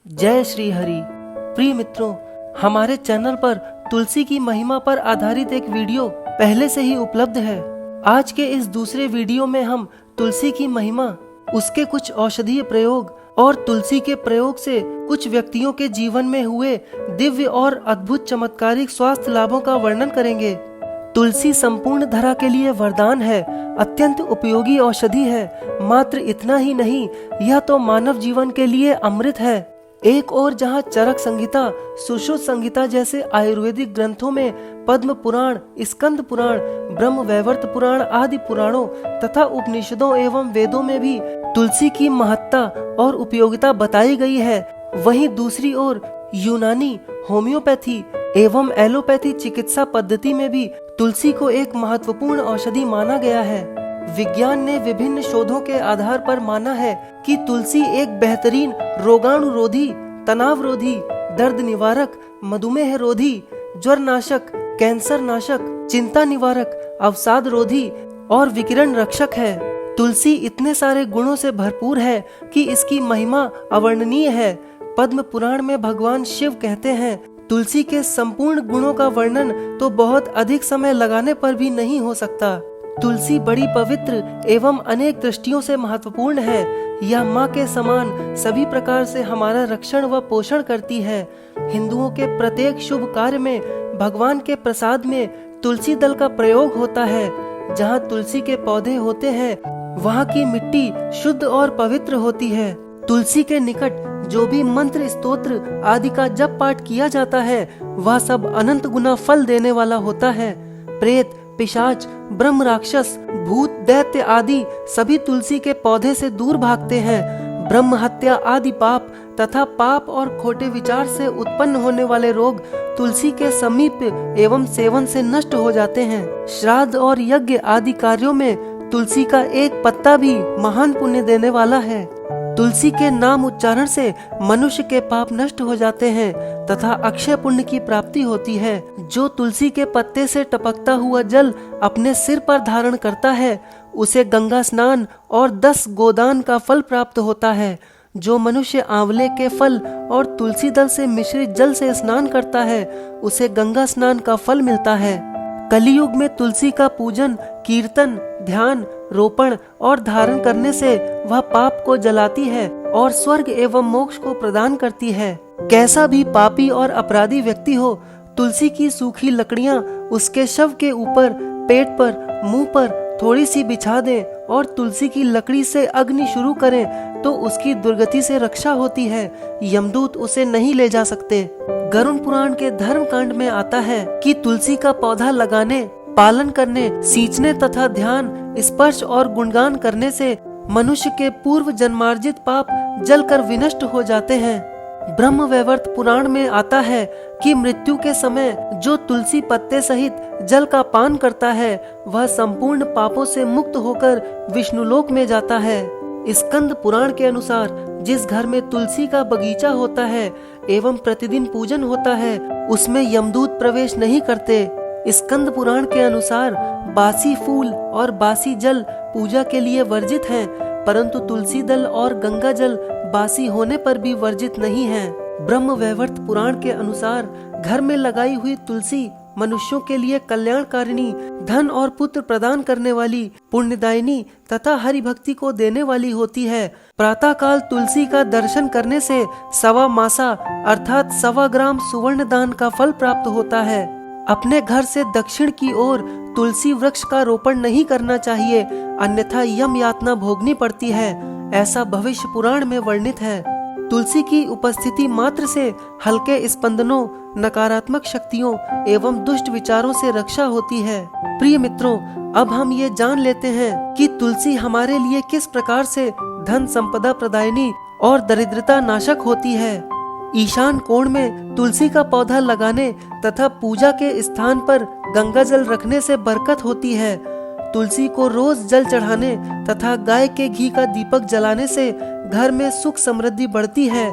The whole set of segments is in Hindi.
जय श्री हरि। प्रिय मित्रों, हमारे चैनल पर तुलसी की महिमा पर आधारित एक वीडियो पहले से ही उपलब्ध है। आज के इस दूसरे वीडियो में हम तुलसी की महिमा, उसके कुछ औषधीय प्रयोग और तुलसी के प्रयोग से कुछ व्यक्तियों के जीवन में हुए दिव्य और अद्भुत चमत्कारिक स्वास्थ्य लाभों का वर्णन करेंगे। तुलसी संपूर्ण धरा के लिए वरदान है, अत्यंत उपयोगी औषधि है। मात्र इतना ही नहीं, यह तो मानव जीवन के लिए अमृत है। एक और जहाँ चरक संहिता, सुश्रुत संहिता जैसे आयुर्वेदिक ग्रंथों में पद्म पुराण, स्कंद पुराण, ब्रह्म वैवर्त पुराण आदि पुराणों तथा उपनिषदों एवं वेदों में भी तुलसी की महत्ता और उपयोगिता बताई गई है। वहीं दूसरी ओर यूनानी, होम्योपैथी एवं एलोपैथी चिकित्सा पद्धति में भी तुलसी को एक महत्वपूर्ण औषधि माना गया है। विज्ञान ने विभिन्न शोधों के आधार पर माना है कि तुलसी एक बेहतरीन रोगाणुरोधी, तनावरोधी, दर्द निवारक, मधुमेह रोधी, ज्वर नाशक, कैंसर नाशक, चिंता निवारक, अवसाद रोधी और विकिरण रक्षक है। तुलसी इतने सारे गुणों से भरपूर है कि इसकी महिमा अवर्णनीय है। पद्म पुराण में भगवान शिव कहते हैं, तुलसी के संपूर्ण गुणों का वर्णन तो बहुत अधिक समय लगाने पर भी नहीं हो सकता। तुलसी बड़ी पवित्र एवं अनेक दृष्टियों से महत्वपूर्ण है। यह माँ के समान सभी प्रकार से हमारा रक्षण व पोषण करती है। हिंदुओं के प्रत्येक शुभ कार्य में भगवान के प्रसाद में तुलसी दल का प्रयोग होता है। जहाँ तुलसी के पौधे होते हैं, वहाँ की मिट्टी शुद्ध और पवित्र होती है। तुलसी के निकट जो भी मंत्र, स्तोत्र आदि का जप पाठ किया जाता है, वह सब अनंत गुना फल देने वाला होता है। प्रेत, पिशाच, ब्रह्म राक्षस, भूत, दैत्य आदि सभी तुलसी के पौधे से दूर भागते हैं। ब्रह्म हत्या आदि पाप तथा पाप और खोटे विचार से उत्पन्न होने वाले रोग तुलसी के समीप एवं सेवन से नष्ट हो जाते हैं। श्राद्ध और यज्ञ आदि कार्यों में तुलसी का एक पत्ता भी महान पुण्य देने वाला है। तुलसी के नाम उच्चारण से मनुष्य के पाप नष्ट हो जाते हैं तथा अक्षय पुण्य की प्राप्ति होती है। जो तुलसी के पत्ते से टपकता हुआ जल अपने सिर पर धारण करता है, उसे गंगा स्नान और 10 गोदान का फल प्राप्त होता है। जो मनुष्य आंवले के फल और तुलसी दल से मिश्रित जल से स्नान करता है, उसे गंगा स्नान का फल मिलता है। कलियुग में तुलसी का पूजन, कीर्तन, ध्यान, रोपण और धारण करने से वह पाप को जलाती है और स्वर्ग एवं मोक्ष को प्रदान करती है। कैसा भी पापी और अपराधी व्यक्ति हो, तुलसी की सूखी लकड़ियां उसके शव के ऊपर, पेट पर, मुंह पर थोड़ी सी बिछा दें और तुलसी की लकड़ी से अग्नि शुरू करें तो उसकी दुर्गति से रक्षा होती है। यमदूत उसे नहीं ले जा सकते। गरुड़ पुराण के धर्म कांड में आता है कि तुलसी का पौधा लगाने, पालन करने, सींचने तथा ध्यान, स्पर्श और गुणगान करने से मनुष्य के पूर्व जन्मार्जित पाप जलकर विनष्ट हो जाते हैं। ब्रह्म वैवर्त पुराण में आता है कि मृत्यु के समय जो तुलसी पत्ते सहित जल का पान करता है, वह संपूर्ण पापों से मुक्त होकर विष्णुलोक में जाता है। स्कंद पुराण के अनुसार जिस घर में तुलसी का बगीचा होता है एवं प्रतिदिन पूजन होता है, उसमें यमदूत प्रवेश नहीं करते। स्कंद पुराण के अनुसार बासी फूल और बासी जल पूजा के लिए वर्जित हैं, परंतु तुलसी दल और गंगा जल बासी होने पर भी वर्जित नहीं है। ब्रह्म वैवर्त पुराण के अनुसार घर में लगाई हुई तुलसी मनुष्यों के लिए कल्याणकारिणी, धन और पुत्र प्रदान करने वाली, पुण्यदायिनी तथा हरि भक्ति को देने वाली होती है। प्रातः काल तुलसी का दर्शन करने से 1.25 मासा अर्थात 1.25 ग्राम सुवर्ण दान का फल प्राप्त होता है। अपने घर से दक्षिण की ओर तुलसी वृक्ष का रोपण नहीं करना चाहिए, अन्यथा यम यातना भोगनी पड़ती है। ऐसा भविष्य पुराण में वर्णित है। तुलसी की उपस्थिति मात्र से हल्के स्पंदनों, नकारात्मक शक्तियों एवं दुष्ट विचारों से रक्षा होती है। प्रिय मित्रों, अब हम ये जान लेते हैं कि तुलसी हमारे लिए किस प्रकार से धन संपदा प्रदायिनी और दरिद्रता नाशक होती है। ईशान कोण में तुलसी का पौधा लगाने तथा पूजा के स्थान पर गंगा जल रखने से बरकत होती है। तुलसी को रोज जल चढ़ाने तथा गाय के घी का दीपक जलाने से घर में सुख समृद्धि बढ़ती है।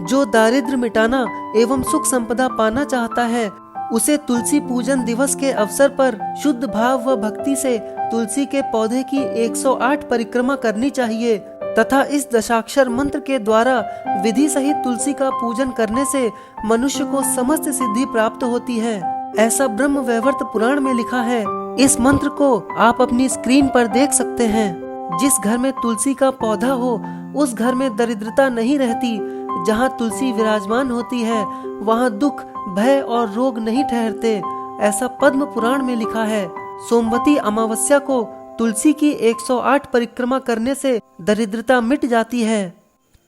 जो दारिद्र्य मिटाना एवं सुख संपदा पाना चाहता है, उसे तुलसी पूजन दिवस के अवसर पर शुद्ध भाव व भक्ति से तुलसी के पौधे की 108 परिक्रमा करनी चाहिए। तथा इस दशाक्षर मंत्र के द्वारा विधि सहित तुलसी का पूजन करने से मनुष्य को समस्त सिद्धि प्राप्त होती है, ऐसा ब्रह्म वैवर्त पुराण में लिखा है। इस मंत्र को आप अपनी स्क्रीन पर देख सकते हैं। जिस घर में तुलसी का पौधा हो उस घर में दरिद्रता नहीं रहती। जहाँ तुलसी विराजमान होती है वहाँ दुख, भय और रोग नहीं ठहरते, ऐसा पद्म पुराण में लिखा है। सोमवती अमावस्या को तुलसी की 108 परिक्रमा करने से दरिद्रता मिट जाती है।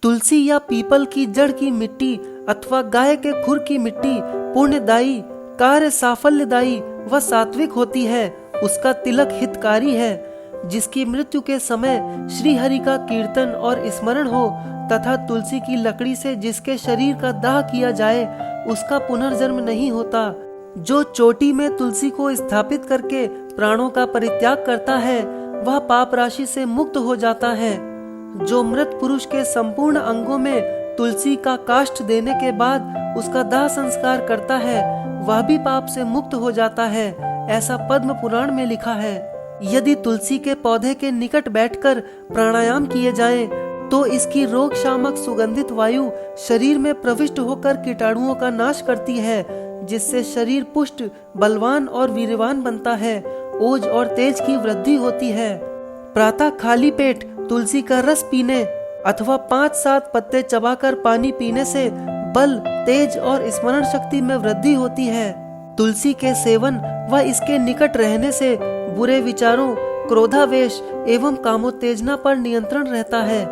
तुलसी या पीपल की जड़ की मिट्टी अथवा गाय के खुर की मिट्टी पुण्यदायी, कार्य साफल्यदायी व सात्विक होती है। उसका तिलक हितकारी है। जिसकी मृत्यु के समय श्री हरि का कीर्तन और स्मरण हो तथा तुलसी की लकड़ी से जिसके शरीर का दाह किया जाए उसका पुनर्जन्म नहीं होता। जो चोटी में तुलसी को स्थापित करके प्राणों का परित्याग करता है वह पाप राशि से मुक्त हो जाता है। जो मृत पुरुष के संपूर्ण अंगों में तुलसी का काष्ठ देने के बाद उसका दाह संस्कार करता है वह भी पाप से मुक्त हो जाता है, ऐसा पद्म पुराण में लिखा है। यदि तुलसी के पौधे के निकट बैठकर प्राणायाम किए जाएं, तो इसकी रोग शामक सुगंधित वायु शरीर में प्रविष्ट होकर कीटाणुओं का नाश करती है, जिससे शरीर पुष्ट, बलवान और वीर्यवान बनता है। ओज और तेज की वृद्धि होती है। प्रातः खाली पेट तुलसी का रस पीने अथवा 5-7 पत्ते चबाकर पानी पीने से बल, तेज और स्मरण शक्ति में वृद्धि होती है। तुलसी के सेवन व इसके निकट रहने से बुरे विचारों, क्रोधावेश एवं कामोत्तेजना पर नियंत्रण रहता है।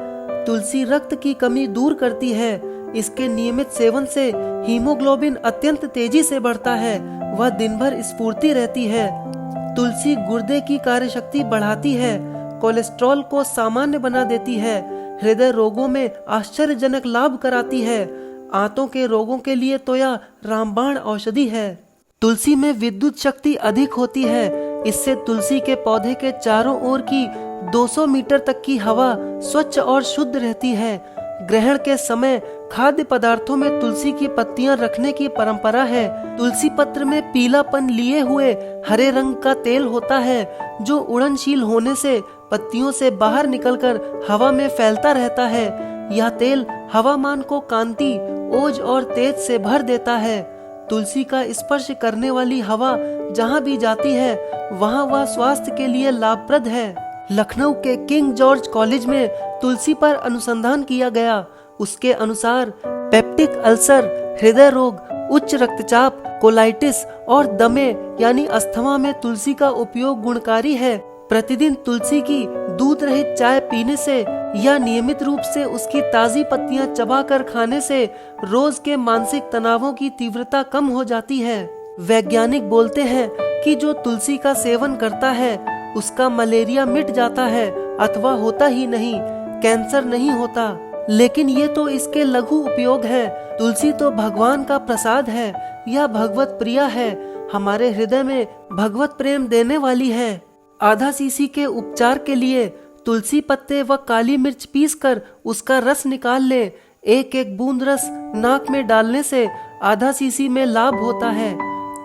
तुलसी रक्त की कमी दूर करती है। इसके नियमित सेवन से हीमोग्लोबिन अत्यंत तेजी से बढ़ता है, वह दिन भर स्फूर्ति रहती है। तुलसी गुर्दे की कार्यशक्ति बढ़ाती है, कोलेस्ट्रॉल को सामान्य बना देती है, हृदय रोगों में आश्चर्यजनक लाभ कराती है। आंतों के रोगों के लिए तो यह रामबाण औषधि है। तुलसी में विद्युत शक्ति अधिक होती है। इससे तुलसी के पौधे के चारों ओर की 200 मीटर तक की हवा स्वच्छ और शुद्ध रहती है। ग्रहण के समय खाद्य पदार्थों में तुलसी की पत्तियां रखने की परंपरा है। तुलसी पत्र में पीलापन लिए हुए हरे रंग का तेल होता है, जो उड़नशील होने से पत्तियों से बाहर निकलकर हवा में फैलता रहता है। यह तेल हवामान को कांति, ओज और तेज से भर देता है। तुलसी का स्पर्श करने वाली हवा जहाँ भी जाती है वहाँ वह स्वास्थ्य के लिए लाभप्रद है। लखनऊ के किंग जॉर्ज कॉलेज में तुलसी पर अनुसंधान किया गया। उसके अनुसार पेप्टिक अल्सर, हृदय रोग, उच्च रक्तचाप, कोलाइटिस और दमे यानी अस्थमा में तुलसी का उपयोग गुणकारी है। प्रतिदिन तुलसी की दूध रहित चाय पीने से या नियमित रूप से उसकी ताजी पत्तियां चबाकर खाने से रोज के मानसिक तनावों की तीव्रता कम हो जाती है। वैज्ञानिक बोलते हैं कि जो तुलसी का सेवन करता है उसका मलेरिया मिट जाता है अथवा होता ही नहीं, कैंसर नहीं होता। लेकिन ये तो इसके लघु उपयोग है। तुलसी तो भगवान का प्रसाद है, यह भगवत प्रिया है, हमारे हृदय में भगवत प्रेम देने वाली है। आधा सीसी के उपचार के लिए तुलसी पत्ते व काली मिर्च पीसकर उसका रस निकाल ले। एक एक बूंद रस नाक में डालने से आधा सीसी में लाभ होता है।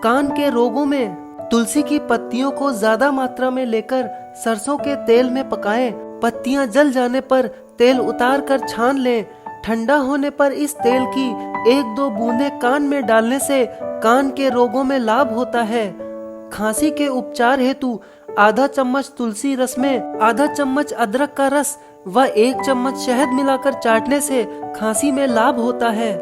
कान के रोगों में तुलसी की पत्तियों को ज्यादा मात्रा में लेकर सरसों के तेल में पकाएं। पत्तियां जल जाने पर तेल उतार कर छान लें। ठंडा होने पर इस तेल की 1-2 बूंदें कान में डालने से कान के रोगों में लाभ होता है। खांसी के उपचार हेतु आधा चम्मच तुलसी रस में आधा चम्मच अदरक का रस व 1 चम्मच शहद मिलाकर चाटने से खांसी में लाभ होता है।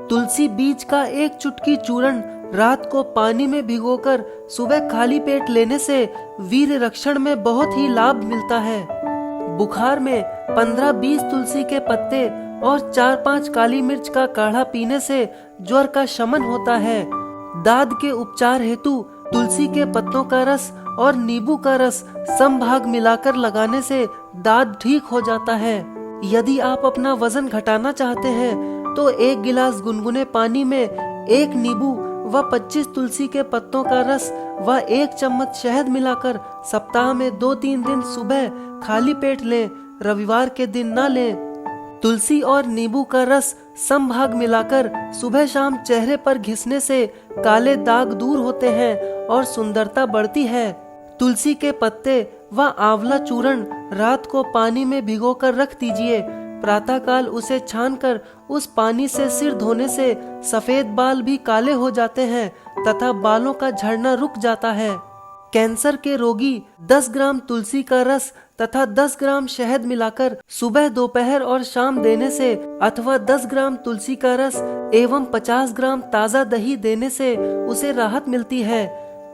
तुलसी बीज का 1 चुटकी चूर्ण रात को पानी में भिगोकर सुबह खाली पेट लेने से वीर्य रक्षण में बहुत ही लाभ मिलता है। बुखार में 15-20 तुलसी के पत्ते और 4-5 काली मिर्च का काढ़ा पीने से ज्वर का शमन होता है। दाद के उपचार हेतु तुलसी के पत्तों का रस और नींबू का रस समभाग मिलाकर लगाने से दाद ठीक हो जाता है। यदि आप अपना वजन घटाना चाहते हैं तो 1 गिलास गुनगुने पानी में 1 नींबू व 25 तुलसी के पत्तों का रस व 1 चम्मच शहद मिलाकर सप्ताह में 2-3 दिन सुबह खाली पेट लें, रविवार के दिन न लें। तुलसी और नींबू का रस समभाग मिलाकर सुबह शाम चेहरे पर घिसने से काले दाग दूर होते हैं और सुंदरता बढ़ती है। तुलसी के पत्ते व आंवला चूर्ण रात को पानी में भिगोकर रख दीजिए। प्रातःकाल उसे छानकर उस पानी से सिर धोने से सफेद बाल भी काले हो जाते हैं तथा बालों का झड़ना रुक जाता है। कैंसर के रोगी 10 ग्राम तुलसी का रस तथा 10 ग्राम शहद मिलाकर सुबह, दोपहर और शाम देने से अथवा 10 ग्राम तुलसी का रस एवं 50 ग्राम ताज़ा दही देने से उसे राहत मिलती है।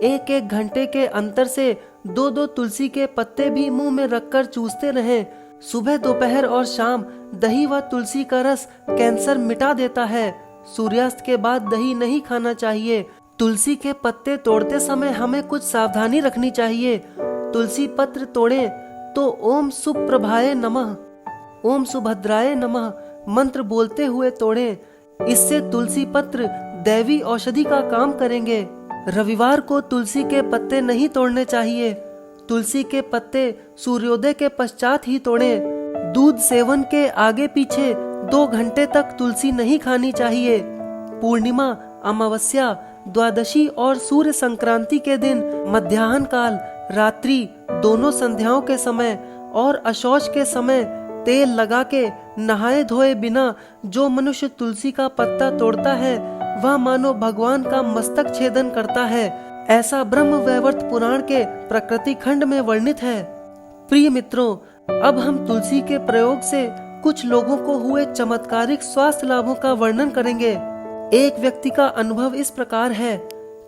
1-1 घंटे के अंतर से 2-2 तुलसी के पत्ते भी मुंह में रखकर चूसते रहें। सुबह, दोपहर और शाम दही व तुलसी का रस कैंसर मिटा देता है। सूर्यास्त के बाद दही नहीं खाना चाहिए। तुलसी के पत्ते तोड़ते समय हमें कुछ सावधानी रखनी चाहिए। तुलसी पत्र तोड़ें तो ओम सुप्रभाय नमः, ओम सुभद्राय नमः मंत्र बोलते हुए तोड़ें। इससे तुलसी पत्र दैवी औषधि का काम करेंगे। रविवार को तुलसी के पत्ते नहीं तोड़ने चाहिए। तुलसी के पत्ते सूर्योदय के पश्चात ही तोड़ें। दूध सेवन के आगे पीछे 2 घंटे तक तुलसी नहीं खानी चाहिए। पूर्णिमा, अमावस्या, द्वादशी और सूर्य संक्रांति के दिन मध्याह्न काल, रात्रि दोनों संध्याओं के समय और अशौच के समय तेल लगा के नहाए धोए बिना जो मनुष्य तुलसी का पत्ता तोड़ता है वह मानो भगवान का मस्तक छेदन करता है। ऐसा ब्रह्म वैवर्त पुराण के प्रकृति खंड में वर्णित है। प्रिय मित्रों, अब हम तुलसी के प्रयोग से कुछ लोगों को हुए चमत्कारिक स्वास्थ्य लाभों का वर्णन करेंगे। एक व्यक्ति का अनुभव इस प्रकार है।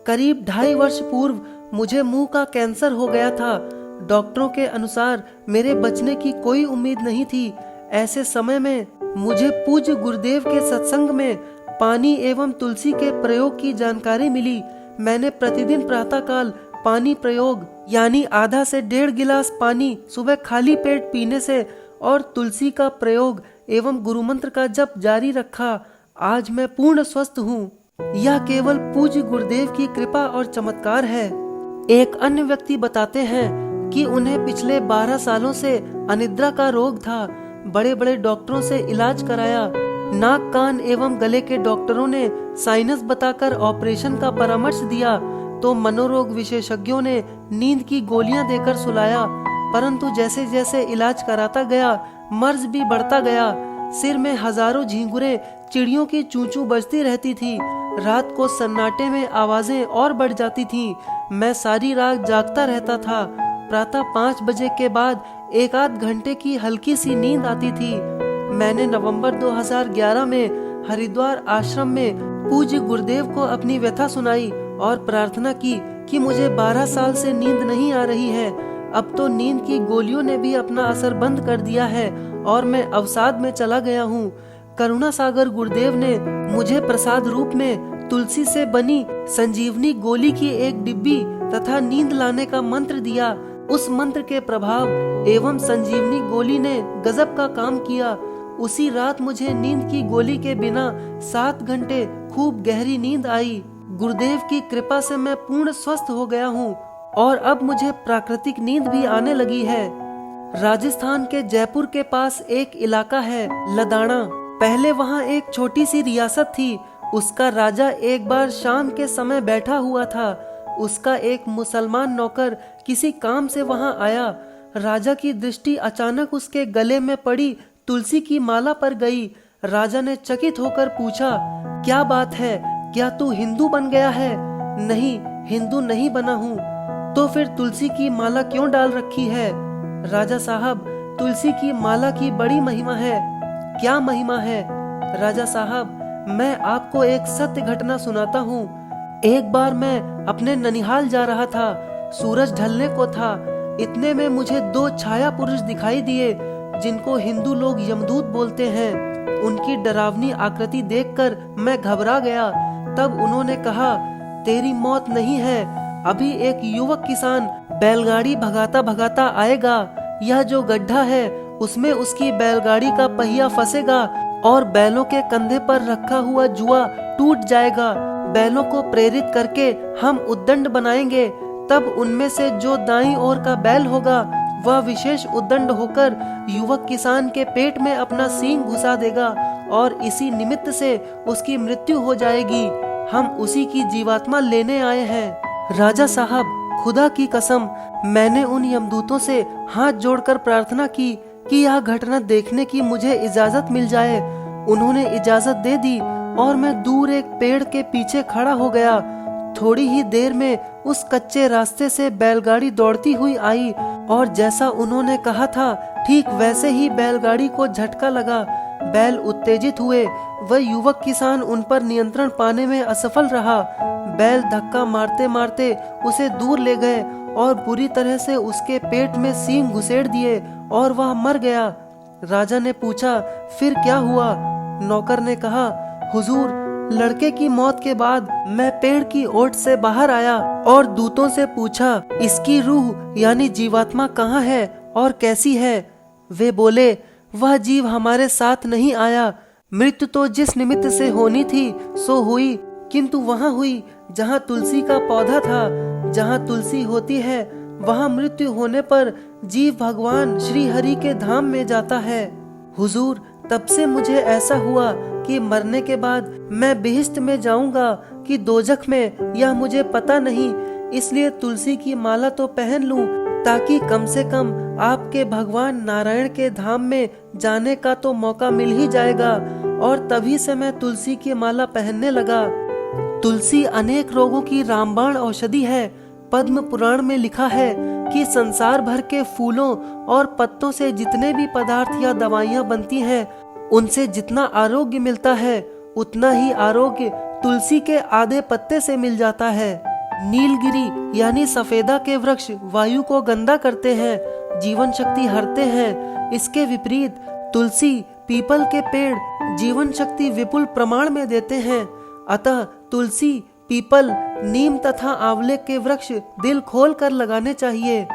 करीब 2.5 वर्ष पूर्व मुझे मुंह का कैंसर हो गया था। डॉक्टरों के अनुसार मेरे बचने की कोई उम्मीद नहीं थी। ऐसे समय में मुझे पूज्य गुरुदेव के सत्संग में पानी एवं तुलसी के प्रयोग की जानकारी मिली। मैंने प्रतिदिन प्रातःकाल पानी प्रयोग यानी आधा से 1.5 गिलास पानी सुबह खाली पेट पीने से और तुलसी का प्रयोग एवं गुरुमंत्र का जप जारी रखा। आज मैं पूर्ण स्वस्थ हूँ। यह केवल पूज्य गुरुदेव की कृपा और चमत्कार है। एक अन्य व्यक्ति बताते हैं कि उन्हें पिछले 12 सालों से अनिद्रा का रोग था। बड़े बड़े डॉक्टरों से इलाज कराया। नाक, कान एवं गले के डॉक्टरों ने साइनस बताकर ऑपरेशन का परामर्श दिया तो मनोरोग विशेषज्ञों ने नींद की गोलियां देकर सुलाया। परंतु जैसे जैसे इलाज कराता गया मर्ज भी बढ़ता गया। सिर में हजारों झींगुरें, चिड़ियों की चूं-चूं बजती रहती थी। रात को सन्नाटे में आवाजें और बढ़ जाती थीं। मैं सारी रात जागता रहता था। प्रातः 5 बजे के बाद 1-8 घंटे की हल्की सी नींद आती थी। मैंने नवंबर 2011 में हरिद्वार आश्रम में पूज्य गुरुदेव को अपनी व्यथा सुनाई और प्रार्थना की कि मुझे 12 साल से नींद नहीं आ रही है। अब तो नींद की गोलियों ने भी अपना असर बंद कर दिया है और मैं अवसाद में चला गया हूँ। करुणा सागर गुरुदेव ने मुझे प्रसाद रूप में तुलसी से बनी संजीवनी गोली की एक डिब्बी तथा नींद लाने का मंत्र दिया। उस मंत्र के प्रभाव एवं संजीवनी गोली ने गजब का काम किया। उसी रात मुझे नींद की गोली के बिना 7 घंटे खूब गहरी नींद आई। गुरुदेव की कृपा से मैं पूर्ण स्वस्थ हो गया हूँ और अब मुझे प्राकृतिक नींद भी आने लगी है। राजस्थान के जयपुर के पास एक इलाका है लदाना। पहले वहाँ एक छोटी सी रियासत थी। उसका राजा एक बार शाम के समय बैठा हुआ था। उसका एक मुसलमान नौकर किसी काम से वहाँ आया। राजा की दृष्टि अचानक उसके गले में पड़ी तुलसी की माला पर गई। राजा ने चकित होकर पूछा, क्या बात है, क्या तू हिंदू बन गया है? नहीं, हिंदू नहीं बना हूँ। तो फिर तुलसी की माला क्यों डाल रखी है? राजा साहब, तुलसी की माला की बड़ी महिमा है। क्या महिमा है? राजा साहब, मैं आपको एक सत्य घटना सुनाता हूँ। एक बार मैं अपने ननिहाल जा रहा था। सूरज ढलने को था। इतने में मुझे 2 छाया पुरुष दिखाई दिए जिनको हिंदू लोग यमदूत बोलते हैं। उनकी डरावनी आकृति देखकर मैं घबरा गया। तब उन्होंने कहा, तेरी मौत नहीं है, अभी एक युवक किसान बैलगाड़ी भगाता भगाता आएगा। यह जो गड्ढा है उसमें उसकी बैलगाड़ी का पहिया फंसेगा और बैलों के कंधे पर रखा हुआ जुआ टूट जाएगा। बैलों को प्रेरित करके हम उद्दंड बनाएंगे। तब उनमें से जो दाईं ओर का बैल होगा वह विशेष उद्दंड होकर युवक किसान के पेट में अपना सींग घुसा देगा और इसी निमित्त से उसकी मृत्यु हो जाएगी। हम उसी की जीवात्मा लेने आए हैं। राजा साहब, खुदा की कसम, मैंने उन यमदूतों से हाथ जोड़कर प्रार्थना की कि यह घटना देखने की मुझे इजाजत मिल जाए। उन्होंने इजाजत दे दी और मैं दूर एक पेड़ के पीछे खड़ा हो गया। थोड़ी ही देर में उस कच्चे रास्ते से बैलगाड़ी दौड़ती हुई आई और जैसा उन्होंने कहा था ठीक वैसे ही बैलगाड़ी को झटका लगा। बैल उत्तेजित हुए। वह युवक किसान उन पर नियंत्रण पाने में असफल रहा। बैल धक्का मारते मारते उसे दूर ले गए और बुरी तरह से उसके पेट में सींग घुसेड़ दिए और वह मर गया। राजा ने पूछा, फिर क्या हुआ? नौकर ने कहा, हुजूर, लड़के की मौत के बाद मैं पेड़ की ओट से बाहर आया और दूतों से पूछा, इसकी रूह यानी जीवात्मा कहाँ है और कैसी है? वे बोले, वह जीव हमारे साथ नहीं आया। मृत्यु तो जिस निमित्त से होनी थी सो हुई, किंतु वहाँ हुई जहाँ तुलसी का पौधा था। जहाँ तुलसी होती है वहाँ मृत्यु होने पर जीव भगवान श्री हरि के धाम में जाता है। हुजूर, तब से मुझे ऐसा हुआ कि मरने के बाद मैं बेहिश्त में जाऊंगा कि दोजख में, यह मुझे पता नहीं। इसलिए तुलसी की माला तो पहन लूं ताकि कम से कम आपके भगवान नारायण के धाम में जाने का तो मौका मिल ही जाएगा। और तभी से मैं तुलसी की माला पहनने लगा। तुलसी अनेक रोगों की रामबाण औषधि है। पद्म पुराण में लिखा है कि संसार भर के फूलों और पत्तों से जितने भी पदार्थ या दवाइयाँ बनती हैं, उनसे जितना आरोग्य मिलता है उतना ही आरोग्य तुलसी के आधे पत्ते से मिल जाता है। नीलगिरी यानी सफेदा के वृक्ष वायु को गंदा करते हैं, जीवन शक्ति हरते हैं। इसके विपरीत तुलसी, पीपल के पेड़ जीवन शक्ति विपुल प्रमाण में देते हैं। अतः तुलसी, पीपल, नीम तथा आंवले के वृक्ष दिल खोल कर लगाने चाहिए।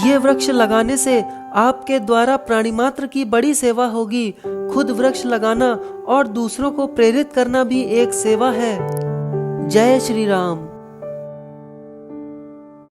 ये वृक्ष लगाने से आपके द्वारा प्राणी मात्र की बड़ी सेवा होगी। खुद वृक्ष लगाना और दूसरों को प्रेरित करना भी एक सेवा है। जय श्री राम।